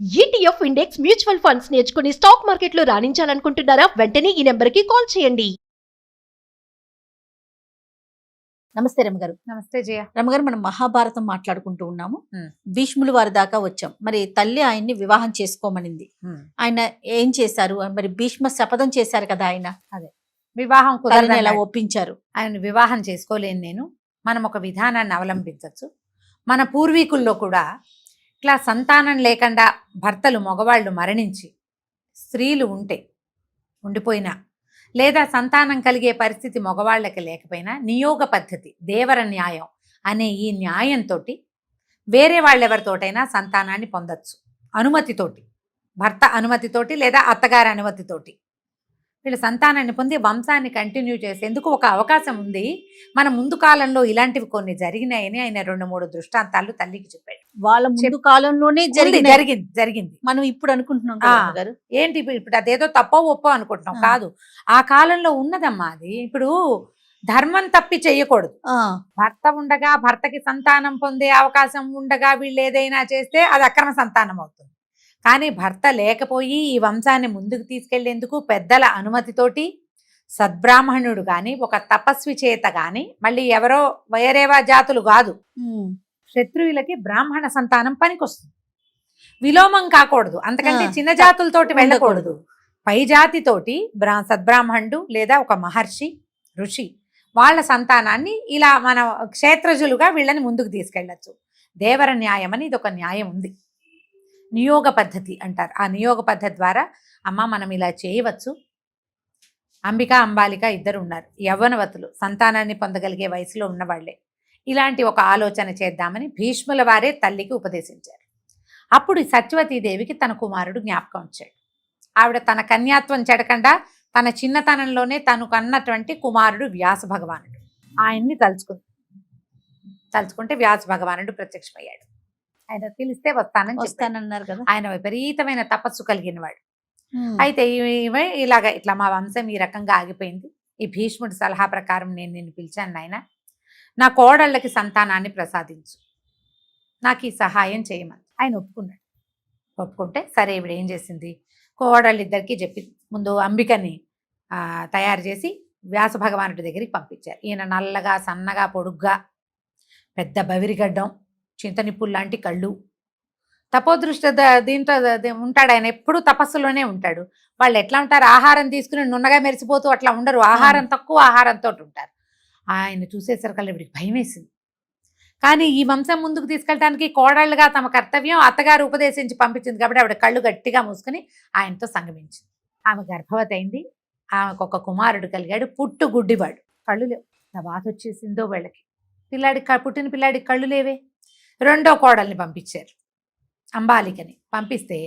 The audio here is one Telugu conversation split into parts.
ఈటీఎఫ్ ఇండెక్స్ మ్యూచువల్ ఫండ్స్ నేర్చుకుని స్టాక్ మార్కెట్లో రాణించాలనుకుంటున్నారా? వెంటనే ఈ నెంబర్కి కాల్ చేయండి. నమస్తే రమగారు. నమస్తే జయ. రమగారు, మనం మహాభారతం మాట్లాడుకుంటూ ఉన్నాము. భీష్ములు వారి దాకా వచ్చాం. మరి తల్లి ఆయన్ని వివాహం చేసుకోమనింది. ఆయన ఏం చేశారు? మరి భీష్మ శపథం చేశారు కదా ఆయన. అదే వివాహం కుదరదని ఎలా ఒప్పించారు? ఆయన వివాహం చేసుకోలేను నేను. మనం ఒక విధానాన్ని అవలంబించవచ్చు. మన పూర్వీకుల్లో కూడా ఇట్లా సంతానం లేకుండా భర్తలు మగవాళ్ళు మరణించి స్త్రీలు ఉండిపోయినా లేదా సంతానం కలిగే పరిస్థితి మగవాళ్ళకి లేకపోయినా నియోగ పద్ధతి, దేవర న్యాయం అనే ఈ న్యాయంతో వేరే వాళ్ళెవరితోటైనా సంతానాన్ని పొందొచ్చు. అనుమతితోటి, భర్త అనుమతితోటి లేదా అత్తగారి అనుమతితోటి వీళ్ళు సంతానాన్ని పొంది వంశాన్ని కంటిన్యూ చేసేందుకు ఒక అవకాశం ఉంది. మన ముందు కాలంలో ఇలాంటివి కొన్ని జరిగినాయని ఆయన 2-3 దృష్టాంతాలు తల్లికి చెప్పాడు. వాళ్ళ ముందు కాలంలోనే జరిగింది. మనం ఇప్పుడు అనుకుంటున్నాం ఏంటి ఇప్పుడు అదేదో తప్పో ఒప్పో అనుకుంటున్నాం. కాదు, ఆ కాలంలో ఉన్నదమ్మా అది. ఇప్పుడు ధర్మం తప్పి చెయ్యకూడదు. భర్త ఉండగా భర్తకి సంతానం పొందే అవకాశం ఉండగా వీళ్ళు ఏదైనా చేస్తే అది అక్రమ సంతానం అవుతుంది. కానీ భర్త లేకపోయి ఈ వంశాన్ని ముందుకు తీసుకెళ్లేందుకు పెద్దల అనుమతితోటి సద్బ్రాహ్మణుడు గాని, ఒక తపస్వి చేత గాని, మళ్ళీ ఎవరో వేరేవా జాతులు కాదు, క్షత్రియులకి బ్రాహ్మణ సంతానం పనికొస్తుంది. విలోమం కాకూడదు, అంతకంటే చిన్న జాతులతోటి వెళ్ళకూడదు. పై జాతితోటి సద్బ్రాహ్మణుడు లేదా ఒక మహర్షి, ఋషి వాళ్ళ సంతానాన్ని ఇలా మన క్షేత్రజులుగా వీళ్ళని ముందుకు తీసుకెళ్లొచ్చు. దేవర న్యాయం అని ఇది ఒక న్యాయం ఉంది. నియోగ పద్ధతి అంటారు. ఆ నియోగ పద్ధతి ద్వారా అమ్మ మనం ఇలా చేయవచ్చు. అంబిక, అంబాలిక ఇద్దరు ఉన్నారు, యవ్వనవతులు, సంతానాన్ని పొందగలిగే వయసులో ఉన్నవాళ్లే. ఇలాంటి ఒక ఆలోచన చేద్దామని భీష్ముల వారే తల్లికి ఉపదేశించారు. అప్పుడు సత్యవతీదేవికి తన కుమారుడు జ్ఞాపకం వచ్చాడు. ఆవిడ తన కన్యాత్వం చెడకుండా తన చిన్నతనంలోనే తను కన్నటువంటి కుమారుడు వ్యాస భగవానుడు. ఆయన్ని తలుచుకుంటే వ్యాస భగవానుడు ప్రత్యక్షమయ్యాడు. ఆయన పిలిస్తే వస్తానన్నారు కదా. ఆయన విపరీతమైన తపస్సు కలిగిన వాడు. అయితే ఇట్లా మా వంశం ఈ రకంగా ఆగిపోయింది, ఈ భీష్ముడి సలహా ప్రకారం నేను నిన్ను పిలిచాను నాయన, నా కోడళ్ళకి సంతానాన్ని ప్రసాదించు, నాకు ఈ సహాయం చేయమని ఆయన ఒప్పుకుంటే సరే ఈవిడ ఏం చేసింది, కోడళ్ళిద్దరికీ చెప్పి ముందు అంబికని తయారు చేసి వ్యాస భగవానుడి దగ్గరికి పంపించారు. ఈయన నల్లగా, సన్నగా, పొడుగ్గా, పెద్ద బవిరిగడ్డం, చింతనిప్పులు లాంటి కళ్ళు, తపోదృష్టి దీంతో ఉంటాడు. ఆయన ఎప్పుడూ తపస్సులోనే ఉంటాడు. వాళ్ళు ఎట్లా ఉంటారు, ఆహారం తీసుకుని నున్నగా మెరిసిపోతూ అట్లా ఉండరు, ఆహారం తక్కువ, ఆహారంతో ఉంటారు. ఆయన చూసేసరికల్లా ఇవిడికి భయం వేసింది. కానీ ఈ వంశం ముందుకు తీసుకెళ్ళడానికి కోడళ్ళుగా తమ కర్తవ్యం అత్తగారు ఉపదేశించి పంపించింది కాబట్టి ఆవిడ కళ్ళు గట్టిగా మూసుకుని ఆయనతో సంగమించింది. ఆమె గర్భవతి అయింది. ఆమెకు ఒక కుమారుడు కలిగాడు, పుట్టు గుడ్డివాడు, కళ్ళు లేవు. బాధ వచ్చేసిందో వీళ్ళకి. పుట్టిన పిల్లాడికి కళ్ళు లేవే. రెండో కోడల్ని పంపించారు, అంబాలికని పంపిస్తే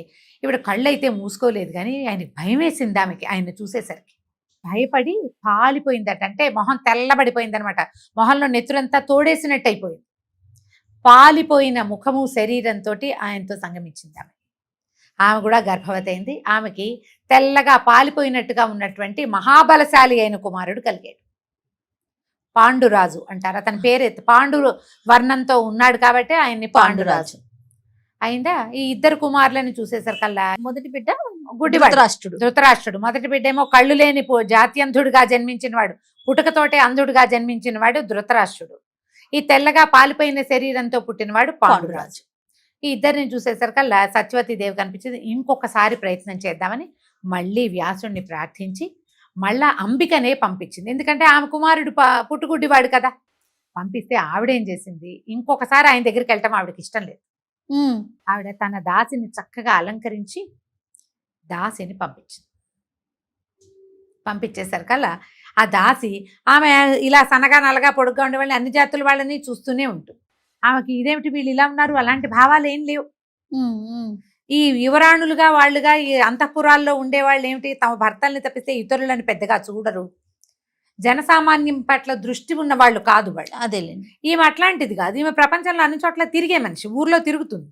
ఇవిడ కళ్ళు అయితే మూసుకోలేదు. కానీ ఆయనకి భయం వేసింది. ఆమెకి ఆయన చూసేసరికి భయపడి పాలిపోయిందట. అంటే మొహం తెల్లబడిపోయిందనమాట. మొహంలో నెత్తురంతా తోడేసినట్టు అయిపోయింది. పాలిపోయిన ముఖము శరీరంతో ఆయనతో సంగమించింది ఆమె కూడా గర్భవతి అయింది. ఆమెకి తెల్లగా పాలిపోయినట్టుగా ఉన్నటువంటి మహాబలశాలి అయిన కుమారుడు కలిగాడు. పాండురాజు అంటారు. అతని పేరు పాండు వర్ణంతో ఉన్నాడు కాబట్టి ఆయన్ని పాండురాజు అయిందా. ఈ ఇద్దరు కుమారులని చూసేసరికల్లా మొదటి బిడ్డ ధృతరాష్ట్రుడు. మొదటి బిడ్డ ఏమో కళ్ళు లేని జాత్యంధుడిగా జన్మించిన వాడు, పుట్టుకతోటే అంధుడిగా జన్మించిన వాడు ధృతరాష్ట్రుడు. ఈ తెల్లగా పాలిపోయిన శరీరంతో పుట్టినవాడు పాండురాజు. ఈ ఇద్దరిని చూసేసరికల్లా సత్యవతీదేవి కనిపించింది. ఇంకొకసారి ప్రయత్నం చేద్దామని మళ్ళీ వ్యాసుడిని ప్రార్థించి మళ్ళా అంబికనే పంపించింది. ఎందుకంటే ఆమె కుమారుడు పుట్టుగుడ్డివాడు కదా. పంపిస్తే ఆవిడేం చేసింది, ఇంకొకసారి ఆయన దగ్గరికి వెళ్ళటం ఆవిడకి ఇష్టం లేదు. ఆవిడ తన దాసిని చక్కగా అలంకరించి దాసిని పంపించేసరికల్లా ఆ దాసి ఆమె ఇలా సన్నగా నల్లగా పొడుగ్గా ఉండే వాళ్ళని, అన్ని జాతుల వాళ్ళని చూస్తూనే ఉంటుంది. ఆమెకి ఇదేమిటి వీళ్ళు ఇలా ఉన్నారు, అలాంటి భావాలు ఏం లేవు. ఈ యువరాణులుగా వాళ్ళుగా ఈ అంతఃపురాల్లో ఉండేవాళ్ళు ఏమిటి, తమ భర్తల్ని తప్పిస్తే ఇతరులని పెద్దగా చూడరు, జనసామాన్యం పట్ల దృష్టి ఉన్న వాళ్ళు కాదు వాళ్ళు. అదేలేండి. ఈమె అట్లాంటిది కాదు. ఈమె ప్రపంచంలో అన్ని చోట్ల తిరిగే మనిషి, ఊర్లో తిరుగుతుంది.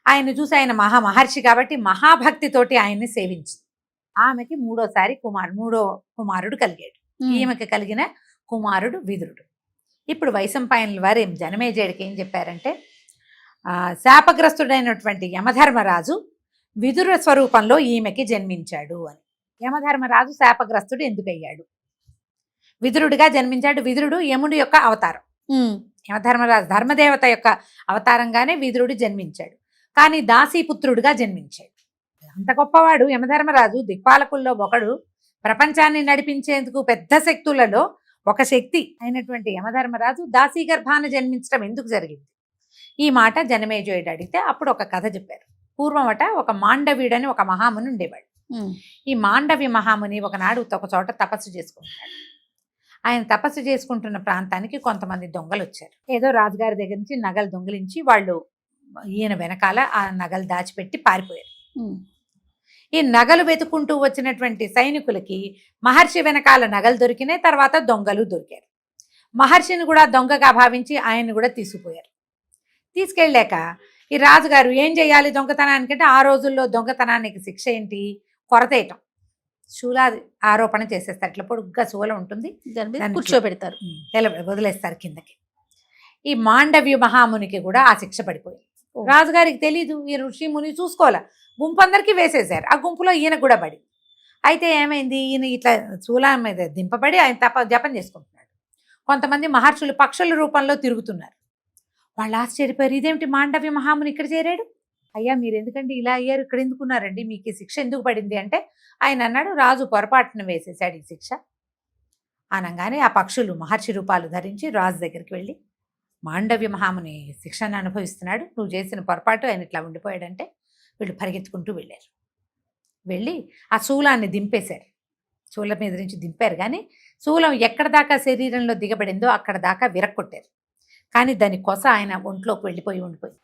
ఆయన చూసి ఆయన మహర్షి కాబట్టి మహాభక్తితోటి ఆయన్ని సేవించి ఆమెకి మూడో కుమారుడు కలిగాడు. ఈమెకి కలిగిన కుమారుడు విదురుడు. ఇప్పుడు వైశంపాయనుల వారు జనమేజయుడికి ఏం చెప్పారంటే, శాపగ్రస్తుడైనటువంటి యమధర్మరాజు విదుర స్వరూపంలో ఈమెకి జన్మించాడు అని. యమధర్మరాజు శాపగ్రస్తుడు ఎందుకయ్యాడు? విదురుడిగా జన్మించాడు. విదురుడు యముడి యొక్క అవతారం. యమధర్మరాజు ధర్మదేవత యొక్క అవతారంగానే విదురుడు జన్మించాడు. కానీ దాసీపుత్రుడిగా జన్మించాడు. అంత గొప్పవాడు యమధర్మరాజు, దిక్పాలకుల్లో ఒకడు, ప్రపంచాన్ని నడిపించేందుకు పెద్ద శక్తులలో ఒక శక్తి అయినటువంటి యమధర్మరాజు దాసీగర్భాన జన్మించడం ఎందుకు జరిగింది? ఈ మాట జనమేజయుడు అడిగితే అప్పుడు ఒక కథ చెప్పారు. పూర్వమట ఒక మాండవీడని ఒక మహాముని ఉండేవాడు. ఈ మాండవి మహాముని ఒకనాడు ఒక చోట తపస్సు చేసుకుంటున్నాడు. ఆయన తపస్సు చేసుకుంటున్న ప్రాంతానికి కొంతమంది దొంగలు వచ్చారు. ఏదో రాజుగారి దగ్గర నుంచి నగలు దొంగిలించి వాళ్ళు ఈయన వెనకాల ఆ నగలు దాచిపెట్టి పారిపోయారు. ఈ నగలు వెతుకుంటూ వచ్చినటువంటి సైనికులకి మహర్షి వెనకాల నగలు దొరికినాయి. తర్వాత దొంగలు దొరికారు. మహర్షిని కూడా దొంగగా భావించి ఆయన్ని కూడా తీసుకుపోయారు. తీసుకెళ్ళాక ఈ రాజుగారు ఏం చేయాలి దొంగతనానికంటే, ఆ రోజుల్లో దొంగతనానికి శిక్ష ఏంటి? కొరతేయటం, శూలాది ఆరోపణ చేసేస్తారు. ఇట్లా పొడుగ్గా శూలం ఉంటుంది, కూర్చోబెడతారు, వదిలేస్తారు కిందకి. ఈ మాండవ్య మహామునికి కూడా ఆ శిక్ష పడిపోయింది. రాజుగారికి తెలీదు, ఈ ఋషి ముని చూసుకోవాల, గుంపు అందరికీ వేసేసారు. ఆ గుంపులో ఈయన కూడా పడి, అయితే ఏమైంది, ఈయన ఇట్లా శూలం మీద దింపబడి ఆయన జపం చేసుకుంటున్నాడు. కొంతమంది మహర్షులు పక్షుల రూపంలో తిరుగుతున్నారు. వాళ్ళు ఆశ్చర్యపోయారు, ఇదేమిటి మాండవ్య మహాముని ఇక్కడ చేరాడు? అయ్యా మీరు ఎందుకండి ఇలా అయ్యారు, ఇక్కడ ఎందుకున్నారండి, మీకు ఈ శిక్ష ఎందుకు పడింది అంటే ఆయన అన్నాడు, రాజు పొరపాటున వేసేసాడు ఈ శిక్ష అనగానే ఆ పక్షులు మహర్షి రూపాలు ధరించి రాజు దగ్గరికి వెళ్ళి, మాండవ్య మహాముని శిక్షను అనుభవిస్తున్నాడు, నువ్వు చేసిన పొరపాటు, ఆయన ఇట్లా ఉండిపోయాడంటే వీళ్ళు పరిగెత్తుకుంటూ వెళ్ళారు. వెళ్ళి ఆ శూలాన్ని దింపేశారు. శూలం మీద నుంచి దింపారు, కానీ శూలం ఎక్కడ దాకా శరీరంలో దిగబడిందో అక్కడ దాకా విరక్కొట్టారు. కానీ దాని కొస ఆయన ఒంట్లోకి వెళ్ళిపోయి ఉండిపోయి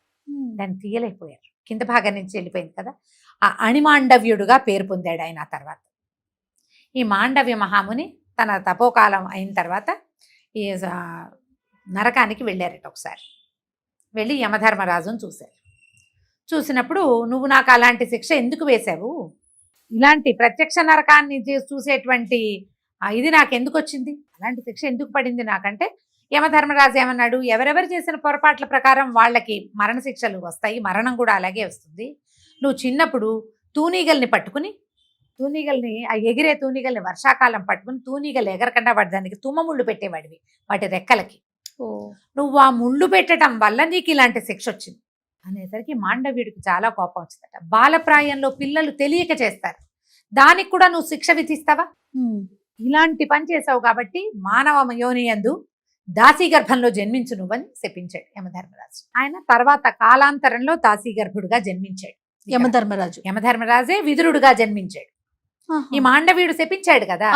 దాన్ని తీయలేకపోయారు. కింద భాగం నుంచి వెళ్ళిపోయింది కదా. ఆ అణిమాండవ్యుడుగా పేరు పొందాడు ఆయన. ఆ తర్వాత ఈ మాండవ్య మహాముని తన తపోకాలం అయిన తర్వాత ఈ నరకానికి వెళ్ళారట. ఒకసారి వెళ్ళి యమధర్మరాజును చూశారు. చూసినప్పుడు, నువ్వు నాకు అలాంటి శిక్ష ఎందుకు వేశావు, ఇలాంటి ప్రత్యక్ష నరకాన్ని చూసేటువంటి ఇది నాకు ఎందుకు వచ్చింది, అలాంటి శిక్ష ఎందుకు పడింది నాకంటే, యమధర్మరాజు ఏమన్నాడు, ఎవరెవరు చేసిన పొరపాట్ల ప్రకారం వాళ్ళకి మరణశిక్షలు వస్తాయి, మరణం కూడా అలాగే వస్తుంది. నువ్వు చిన్నప్పుడు తూనీగల్ని పట్టుకుని, ఆ ఎగిరే తూనీగల్ని వర్షాకాలం పట్టుకుని తూనీగలు ఎగరకుండా వాడి దానికి తుమ్మముళ్ళు పెట్టేవాడివి వాటి రెక్కలకి. నువ్వు ఆ ముళ్ళు పెట్టడం వల్ల నీకు ఇలాంటి శిక్ష వచ్చింది అనేసరికి మాండవ్యుడికి చాలా కోపం వచ్చిందట. బాలప్రాయంలో పిల్లలు తెలియక చేస్తారు, దానికి కూడా నువ్వు శిక్ష విధిస్తావా, ఇలాంటి పని చేసావు కాబట్టి మానవ యోనియందు దాసీగర్భంలో జన్మించు నువ్వని శపించాడు యమధర్మరాజు. ఆయన తర్వాత కాలాంతరంలో దాసీగర్భుడుగా జన్మించాడు. యమధర్మరాజే విదురుడుగా జన్మించాడు. ఈ మాండవీయుడు శపించాడు కదా.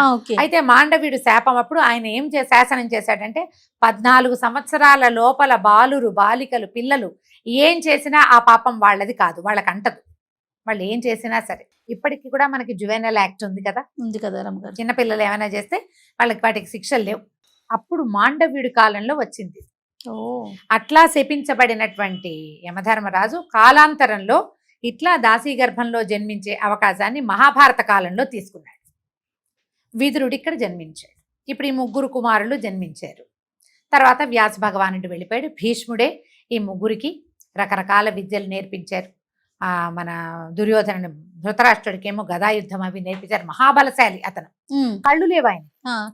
అయితే మాండవీయుడు శాపం అప్పుడు ఆయన ఏం శాసనం చేశాడంటే, 14 సంవత్సరాల లోపల బాలురు బాలికలు పిల్లలు ఏం చేసినా ఆ పాపం వాళ్ళది కాదు, వాళ్ళకి అంటదు. వాళ్ళు ఏం చేసినా సరే, ఇప్పటికీ కూడా మనకి జువెనల్ యాక్ట్ ఉంది కదా రమ్మగారు. చిన్నపిల్లలు ఏమైనా చేస్తే వాళ్ళకి వాటికి శిక్షలు లేవు. అప్పుడు మాండవ్యుడి కాలంలో వచ్చింది. అట్లా శపించబడినటువంటి యమధర్మరాజు కాలాంతరంలో ఇట్లా దాసీగర్భంలో జన్మించే అవకాశాన్ని మహాభారత కాలంలో తీసుకున్నాడు. విదురుడు ఇక్కడ జన్మించాడు. ఇప్పుడు ఈ 3 కుమారులు జన్మించారు. తర్వాత వ్యాస భగవానుడు వెళ్ళిపోయాడు. భీష్ముడే ఈ 3కి రకరకాల విద్యలు నేర్పించారు. మన దుర్యోధను ధృతరాష్ట్రుడికి ఏమో గదాయుద్ధం అవి నేర్పించారు. మహాబలశాలి అతను, కళ్ళు లేవు ఆయన,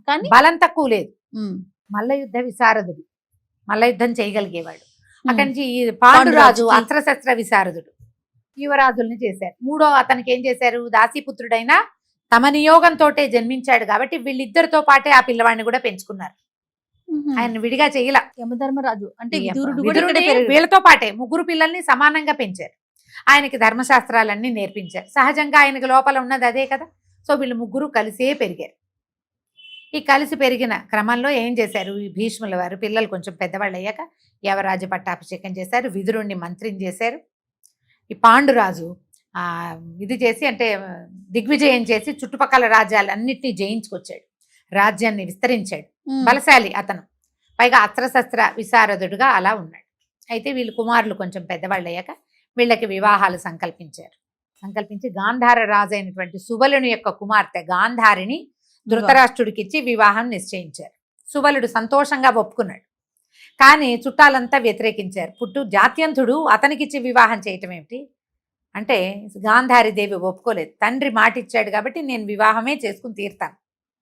కానీ బలం తక్కువ లేదు. మల్లయుద్ధ విశారదుడు, మల్లయుద్ధం చేయగలిగేవాడు. అక్కడి నుంచి ఈ పాండురాజు అస్త్రశస్త్ర విశారదుడు, యువరాజుల్ని చేశారు. మూడో అతనికి ఏం చేశారు, దాసీపుత్రుడైనా తమ నియోగంతో జన్మించాడు కాబట్టి వీళ్ళిద్దరితో పాటే ఆ పిల్లవాడిని కూడా పెంచుకున్నారు. ఆయన విడిగా చేయలా. యమధర్మరాజు అంటే వీళ్ళతో పాటే 3 పిల్లల్ని సమానంగా పెంచారు. ఆయనకి ధర్మశాస్త్రాలన్నీ నేర్పించారు. సహజంగా ఆయనకి లోపల ఉన్నది అదే కదా. సో వీళ్ళు 3 కలిసే పెరిగారు. ఈ కలిసి పెరిగిన క్రమంలో ఏం చేశారు, ఈ భీష్ముల వారు పిల్లలు కొంచెం పెద్దవాళ్ళు అయ్యాక యవరాజు పట్టాభిషేకం చేశారు, విదురుణ్ణి మంత్రిని చేశారు. ఈ పాండురాజు ఇది చేసి అంటే దిగ్విజయం చేసి చుట్టుపక్కల రాజ్యాలన్నిటినీ జయించుకొచ్చాడు, రాజ్యాన్ని విస్తరించాడు. బలశాలి అతను, పైగా అస్త్రశస్త్ర విశారదుడుగా అలా ఉన్నాడు. అయితే వీళ్ళు కుమారులు కొంచెం పెద్దవాళ్ళు అయ్యాక వీళ్ళకి వివాహాలు సంకల్పించి గాంధార రాజు అయినటువంటి సుబలుని యొక్క కుమార్తె గాంధారిని ధృతరాష్ట్రుడికి ఇచ్చి వివాహం నిశ్చయించారు. సుబలుడు సంతోషంగా ఒప్పుకున్నాడు. కానీ చుట్టాలంతా వ్యతిరేకించారు. జాత్యంతుడు అతనికిచ్చి వివాహం చేయటం ఏమిటి, అంటే గాంధారి దేవి ఒప్పుకోలేదు. తండ్రి మాట ఇచ్చాడు కాబట్టి నేను వివాహమే చేసుకుని తీరుతాను,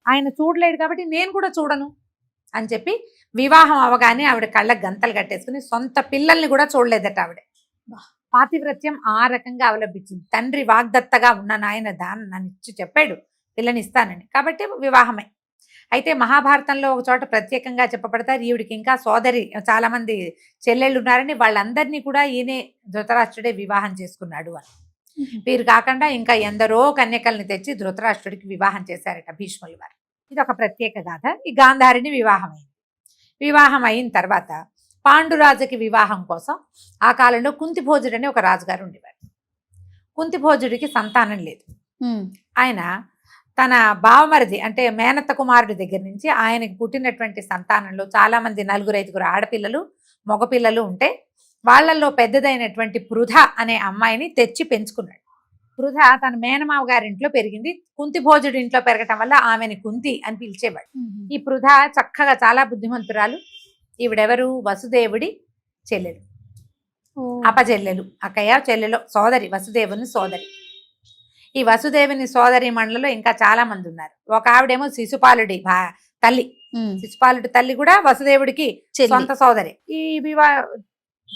ఆయన చూడలేడు కాబట్టి నేను కూడా చూడను అని చెప్పి వివాహం అవగానే ఆవిడ కళ్ళకు గంతలు కట్టేసుకుని సొంత పిల్లల్ని కూడా చూడలేదట ఆవిడ. పాతివ్రత్యం ఆ రకంగా అవలంబించింది. తండ్రి వాగ్దత్తగా ఉన్న నాయన దాన్ని నన్ను ఇచ్చి చెప్పాడు పిల్లని ఇస్తానని, కాబట్టి వివాహమే. అయితే మహాభారతంలో ఒక చోట ప్రత్యేకంగా చెప్పబడతారు, ఈవిడికి ఇంకా సోదరి చాలా మంది చెల్లెళ్ళు ఉన్నారని, వాళ్ళందరినీ కూడా ఈయనే ధృతరాష్ట్రుడే వివాహం చేసుకున్నాడు అని. వీరు కాకుండా ఇంకా ఎందరో కన్యకల్ని తెచ్చి ధృతరాష్ట్రుడికి వివాహం చేశారట భీష్ముల వారు. ఇది ఒక ప్రత్యేక గాథ. ఈ గాంధారిని వివాహం అయింది. వివాహం అయిన తర్వాత పాండురాజుకి వివాహం కోసం ఆ కాలంలో కుంతిభోజుడు అని ఒక రాజుగారు ఉండేవారు. కుంతిభోజుడికి సంతానం లేదు. ఆయన తన బావమరిది అంటే మేనత్త కుమారుడి దగ్గర నుంచి ఆయనకి పుట్టినటువంటి సంతానంలో చాలా మంది 4-5 ఆడపిల్లలు మగపిల్లలు ఉంటే వాళ్ళల్లో పెద్దదైనటువంటి పృథ అనే అమ్మాయిని తెచ్చి పెంచుకున్నాడు. పృథ తన మేనమావ గారింట్లో పెరిగింది. కుంతిభోజుడి ఇంట్లో పెరగటం వల్ల ఆమెని కుంతి అని పిలిచేవాడు. ఈ పృథ చక్కగా చాలా బుద్ధిమంతురాలు. ఈవిడెవరు? వసుదేవుడి చెల్లెలు, అపచెల్లెలు, అక్కయ్య చెల్లెలు, సోదరి, వసుదేవుని సోదరి. ఈ వసుదేవుని సోదరి మండలిలో ఇంకా చాలా మంది ఉన్నారు. ఒక ఆవిడేమో శిశుపాలుడి తల్లి. శిశుపాలుడి తల్లి కూడా వసుదేవుడికి సొంత సోదరి. ఈ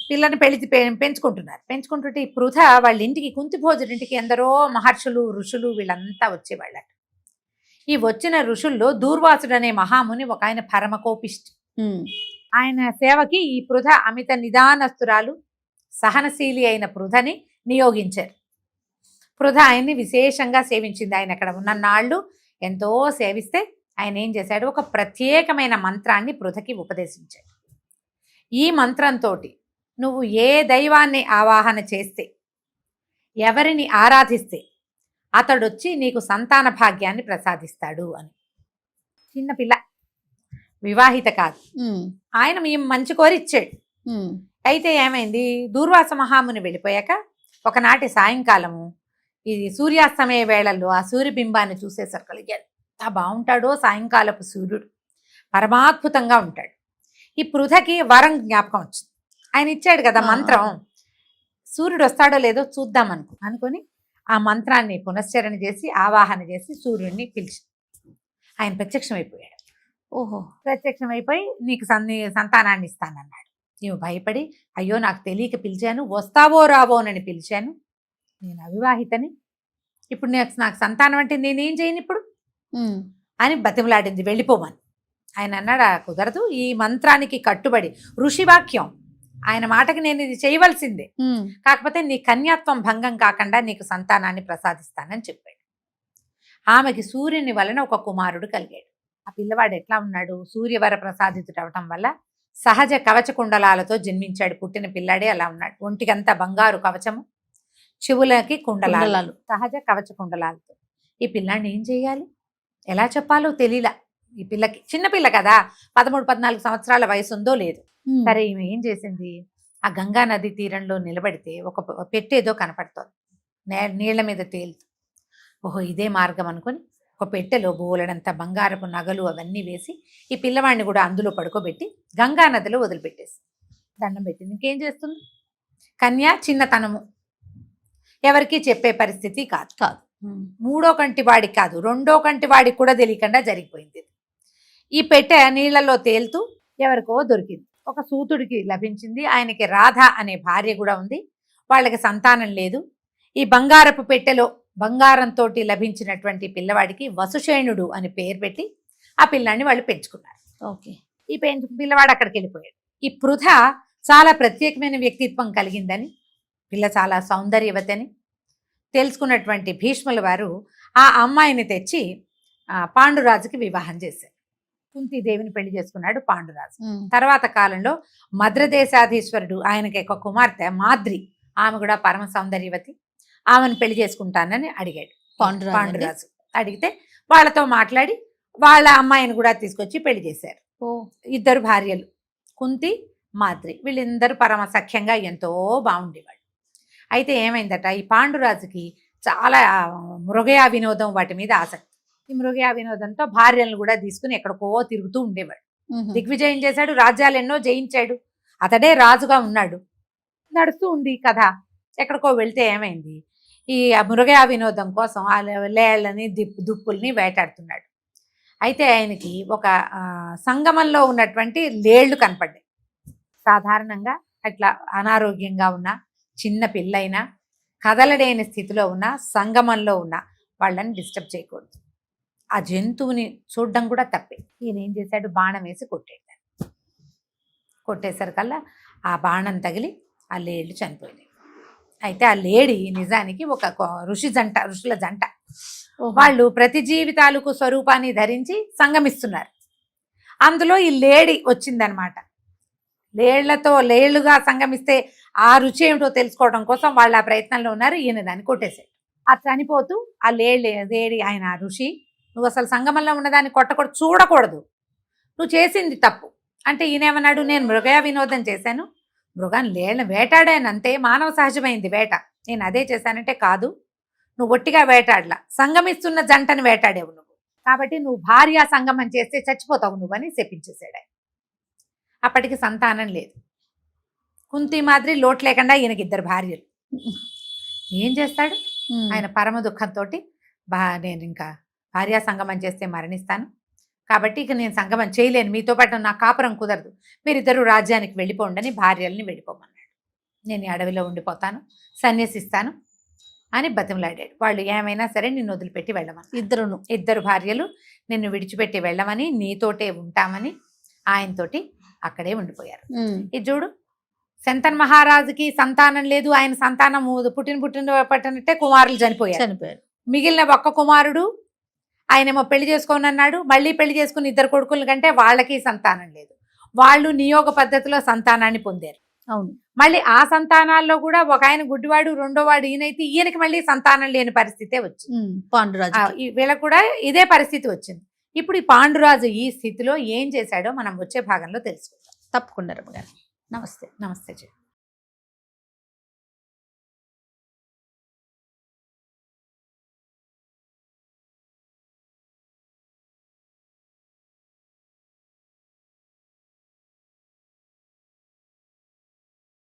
పిల్లని పెంచుకుంటుంటే ఈ పృథ వాళ్ళ ఇంటికి, కుంతిభోజుడి ఇంటికి ఎందరో మహర్షులు ఋషులు వీళ్ళంతా వచ్చేవాళ్ళట. ఈ వచ్చిన ఋషుల్లో దూర్వాసుడు అనే మహాముని ఒక ఆయన పరమకోపిష్టి. ఆయన సేవకి ఈ పృథ అమిత నిదానస్తురాలు సహనశీలి అయిన పృథని నియోగించారు. పృథ ఆయన్ని విశేషంగా సేవించింది. ఆయన అక్కడ ఉన్న నాళ్ళు ఎంతో సేవిస్తే ఆయన ఏం చేశాడు, ఒక ప్రత్యేకమైన మంత్రాన్ని పృథకి ఉపదేశించాడు. ఈ మంత్రంతో నువ్వు ఏ దైవాన్ని ఆవాహన చేస్తే, ఎవరిని ఆరాధిస్తే అతడొచ్చి నీకు సంతాన భాగ్యాన్ని ప్రసాదిస్తాడు అని. చిన్నపిల్ల, వివాహిత కాదు. ఆయన మేము మంచి కోరి ఇచ్చాడు. అయితే ఏమైంది, దూర్వాస మహాముని వెళ్ళిపోయాక ఒకనాటి సాయంకాలము ఈ సూర్యాస్తమయ వేళల్లో ఆ సూర్యబింబాన్ని చూసేసరికి ఎంత బాగుంటాడో సాయంకాలపు సూర్యుడు, పరమాద్భుతంగా ఉంటాడు. ఈ పృథకి వరం జ్ఞాపకం వచ్చింది. ఆయన ఇచ్చాడు కదా మంత్రం, సూర్యుడు వస్తాడో లేదో చూద్దాం అనుకొని ఆ మంత్రాన్ని పునశ్చరణ చేసి ఆవాహన చేసి సూర్యుడిని పిలిచి ఆయన ప్రత్యక్షమైపోయాడు. ప్రత్యక్షమైపోయి నీకు సంతానాన్ని ఇస్తానన్నాడు. నీవు భయపడి, అయ్యో నాకు తెలియక పిలిచాను, వస్తావో రావోనని పిలిచాను, నేను అవివాహితని, ఇప్పుడు నాకు సంతానం అంటే నేనేం చేయను ఇప్పుడు అని బతిమలాడింది, వెళ్ళిపోమని. ఆయన అన్నాడు, కుదరదు, ఈ మంత్రానికి కట్టుబడి, ఋషివాక్యం, ఆయన మాటకి నేను ఇది చేయవలసిందే, కాకపోతే నీ కన్యాత్వం భంగం కాకుండా నీకు సంతానాన్ని ప్రసాదిస్తానని చెప్పాడు. ఆమెకి సూర్యుని వలన ఒక కుమారుడు కలిగాడు. ఆ పిల్లవాడు ఎట్లా ఉన్నాడు, సూర్యవర ప్రసాదితుడు అవటం వల్ల సహజ కవచ కుండలాలతో జన్మించాడు. పుట్టిన పిల్లాడే అలా ఉన్నాడు. ఒంటికంతా బంగారు కవచము, చెవులకి కుండలాలు, సహజ కవచ కుండలాలతో. ఈ పిల్లాడిని ఏం చేయాలి, ఎలా చెప్పాలో తెలియలా ఈ పిల్లకి. చిన్నపిల్ల కదా, 13-14 సంవత్సరాల వయసు ఉందో లేదు. సరే, ఈమె ఏం చేసింది, ఆ గంగా నది తీరంలో నిలబడితే ఒక పెట్టేదో కనపడుతోంది నీళ్ల మీద తేలుతూ. ఓహో, ఇదే మార్గం అనుకుని ఒక పెట్టెలో బోలెడంత బంగారపు నగలు అవన్నీ వేసి ఈ పిల్లవాడిని కూడా అందులో పడుకోబెట్టి గంగా నదిలో వదిలిపెట్టేసి దండం పెట్టింది. ఇంకేం చేస్తుంది, కన్యా చిన్నతనము, ఎవరికి చెప్పే పరిస్థితి కాదు. 3వ కంటి వాడికి కాదు, 2వ కంటి వాడికి కూడా తెలియకుండా జరిగిపోయింది. ఈ పెట్టె నీళ్లలో తేలుతూ ఎవరికో దొరికింది. ఒక సూతుడికి లభించింది. ఆయనకి రాధ అనే భార్య కూడా ఉంది. వాళ్ళకి సంతానం లేదు. ఈ బంగారపు పెట్టెలో బంగారంతో లభించినటువంటి పిల్లవాడికి వసుషేణుడు అని పేరు పెట్టి ఆ పిల్లాన్ని వాళ్ళు పెంచుకున్నారు. ఈ పిల్లవాడు అక్కడికి వెళ్ళిపోయాడు. ఈ పృథ చాలా ప్రత్యేకమైన వ్యక్తిత్వం కలిగిందని, పిల్ల చాలా సౌందర్యవతని తెలుసుకున్నటువంటి భీష్ముల వారు ఆ అమ్మాయిని తెచ్చి పాండురాజుకి వివాహం చేశారు. కుంతీదేవిని పెళ్లి చేసుకున్నాడు పాండురాజు. తర్వాత కాలంలో మద్రదేశాధీశ్వరుడు, ఆయనకి ఒక కుమార్తె మాద్రి, ఆమె కూడా పరమ సౌందర్యవతి, ఆమెను పెళ్లి చేసుకుంటానని అడిగాడు పాండురాజు. అడిగితే వాళ్ళతో మాట్లాడి వాళ్ళ అమ్మాయిని కూడా తీసుకొచ్చి పెళ్లి చేశారు. 2 భార్యలు, కుంతి, మాద్రి, వీళ్ళందరూ పరమ సఖ్యంగా ఎంతో బాగుండేవాడు. అయితే ఏమైందట, ఈ పాండురాజుకి చాలా మృగయా వినోదం వాటి మీద ఆసక్తి. ఈ మృగయా వినోదంతో భార్యలను కూడా తీసుకుని ఎక్కడికో తిరుగుతూ ఉండేవాడు. దిగ్విజయం చేశాడు, రాజ్యాలు ఎన్నో జయించాడు, అతడే రాజుగా ఉన్నాడు. నడుస్తూ ఉంది కథ. ఎక్కడికో వెళ్తే ఏమైంది, ఈ మృగయా వినోదం కోసం ఆ లేళ్ళని దుప్పుల్ని వేటాడుతున్నాడు. అయితే ఆయనకి ఒక సంగమంలో ఉన్నటువంటి లేళ్ళు కనపడ్డాయి. సాధారణంగా అట్లా అనారోగ్యంగా ఉన్న చిన్న పిల్లైనా కదలలేని స్థితిలో ఉన్న సంగమంలో ఉన్న వాళ్ళని డిస్టర్బ్ చేయకూడదు. ఆ జంతువుని చూడడం కూడా తప్పే. ఈయన ఏం చేశాడు, బాణం వేసి కొట్టాడు. కొట్టేసరికల్లా ఆ బాణం తగిలి ఆ లేళ్ళు చనిపోయినాయి. అయితే ఆ లేడి నిజానికి ఒక ఋషుల జంట. వాళ్ళు ప్రతి జీవితాలకు స్వరూపాన్ని ధరించి సంగమిస్తున్నారు. అందులో ఈ లేడి వచ్చిందనమాట. లేళ్లుగా సంగమిస్తే ఆ రుచి ఏమిటో తెలుసుకోవడం కోసం వాళ్ళు ఆ ప్రయత్నంలో ఉన్నారు. ఈయన దాన్ని కొట్టేశాడు. ఆ చనిపోతూ ఆ లేడి ఆయన ఋషి, నువ్వు అసలు సంగమంలో ఉన్నదాన్ని కొట్టకూడదు, చూడకూడదు, నువ్వు చేసింది తప్పు అంటే ఈయనేమన్నాడు, నేను మృగయా వినోదం చేశాను, లేళ్ళని వేటాడాను అంతే, మానవ సహజమైంది వేట, నేను అదే చేశానంటే కాదు, నువ్వు ఒట్టిగా వేటాడలా, సంగమిస్తున్న జంటను వేటాడేవు నువ్వు, కాబట్టి నువ్వు భార్యా సంగమం చేస్తే చచ్చిపోతావు నువ్వు అని శపించేశాడు ఆయన. అప్పటికి సంతానం లేదు. కుంతి మాదిరి లోటు లేకుండా ఈయనకి 2 భార్యలు. ఏం చేస్తాడు ఆయన? పరమ దుఃఖంతో నేను ఇంకా భార్యా సంగమం చేస్తే మరణిస్తాను, కాబట్టి ఇక నేను సంగమం చేయలేను, మీతో పాటు నా కాపురం కుదరదు, మీరిద్దరూ రాజ్యానికి వెళ్ళిపోండి అని భార్యల్ని వెళ్ళిపోమన్నాడు. నేను ఈ అడవిలో ఉండిపోతాను, సన్యసిస్తాను అని బతిమలాడాడు. వాళ్ళు ఏమైనా సరే నిన్ను వదిలిపెట్టి వెళ్ళమని, 2 భార్యలు నిన్ను విడిచిపెట్టి వెళ్ళమని, నీతోటే ఉంటామని ఆయనతోటి అక్కడే ఉండిపోయారు. ఇది చూడు, శంతన్ మహారాజుకి సంతానం లేదు, ఆయన సంతానం పట్టినట్టే కుమారులు చనిపోయారు. మిగిలిన ఒక్క కుమారుడు ఆయనేమో పెళ్లి చేసుకోని అన్నాడు, మళ్ళీ పెళ్లి చేసుకుని 2 కొడుకుల కంటే వాళ్ళకి సంతానం లేదు. వాళ్ళు నియోగ పద్ధతిలో సంతానాన్ని పొందారు. అవును. మళ్ళీ ఆ సంతానాల్లో కూడా ఒక ఆయన గుడ్డివాడు, రెండోవాడు ఈయనైతే ఈయనకి మళ్ళీ సంతానం లేని పరిస్థితే వచ్చింది. పాండురాజు వీళ్ళకు కూడా ఇదే పరిస్థితి వచ్చింది. ఇప్పుడు ఈ పాండురాజు ఈ స్థితిలో ఏం చేశాడో మనం వచ్చే భాగంలో తెలుసుకుందాం. తప్పకుండా రమ్మగారు. నమస్తే. నమస్తే.